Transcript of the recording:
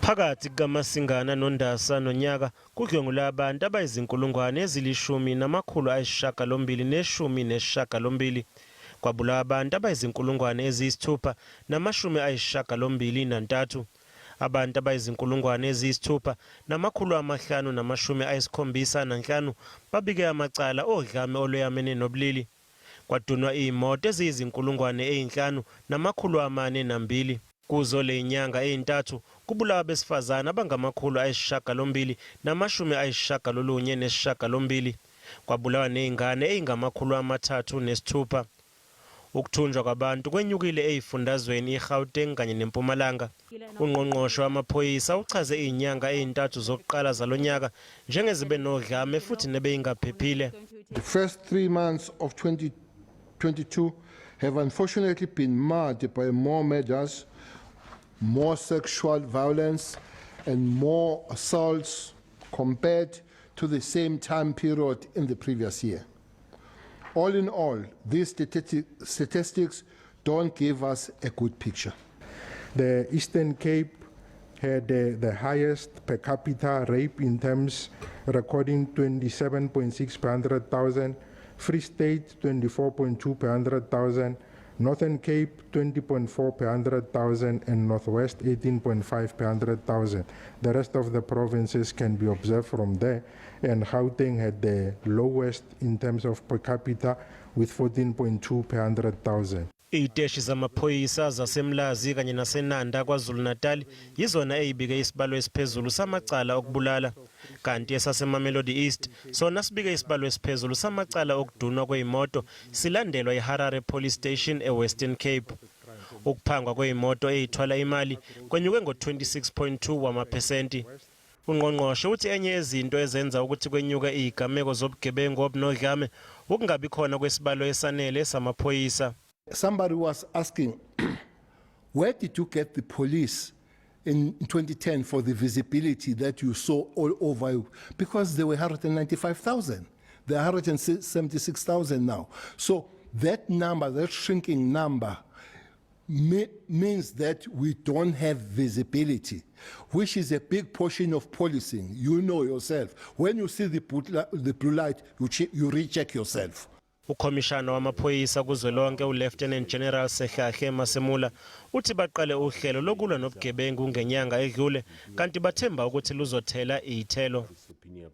Phakathi kaMasingana noNdasa nonyaka kudlwengula abantu abayizinkulungwane ezili-1,812 kwabulawa abantu abayizinkulungwane eziyisithupha namashumi ayisishagalombilinantathu. Abantu abayizinkulungwane eziyisithupha-575 babike amacala odlame olweyamene nobulili. Kwadunwa iy'moto eziyizinkulungwane ey'nhlanu-402. Kuzo le nyanga ey'ntathu kubulawa besifazane abangama-890 kwabulawa ney'ngane ey'ngama-306. Ukuthunjwa kwabantu kwenyukile ezifundazweni iGauteng kanye neMpumalanga. UNgqongqoshe wamaphoyisa uchaze iy'nyanga ey'ntathu zokuqala zalonyaka njengezibe nodlame futhi nebeyingaphephile. The first 3 months of 2022 have unfortunately been marred by more murders, more sexual violence, and more assaults compared to the same time period in the previous year. All in all, these statistics don't give us a good picture. The Eastern Cape had the highest per capita rape in terms, recording 27.6 per 100,000, Free State 24.2 per 100,000, Northern Cape 20.4 per 100,000, and Northwest 18.5 per 100,000. The rest of the provinces can be observed from there, and Gauteng had the lowest in terms of per capita with 14.2 per 100,000. Iy'teshi zamaphoyisa zaseMlazi kanye naseNanda KwaZulu-Natal yizona ey'bike isibalo esiphezulu samacala okubulala, kanti esasemamelodi East sona sibike isibalo esiphezulu samacala okudunwa kwey'moto silandelwa iHarare Police Station eWestern Cape. Ukuphangwa kwey'moto ey'thwala imali kwenyuke ngo-26.2 wamaphesenti. UNgqongqoshe uthi enye yezinto ezenza ukuthi kwenyuke iy'gameko zobugebengu obunodlame ukungabi khona kwesibalo esanele samaphoyisa. Somebody was asking, where did you get the police in 2010 for the visibility that you saw all over you? Because there were 195,000. There are 176,000 now. So that number, that shrinking number, means that we don't have visibility, which is a big portion of policing. You know yourself. When you see the blue light, you recheck yourself. Ukhomishana wamaphoyisa kuzwelonke uLieutenant General Sehlahle Masemula uthi baqale uhlelo lokulwa nobugebengu ngenyanga edlule kanti bathemba ukuthi luzothela iy'thelo.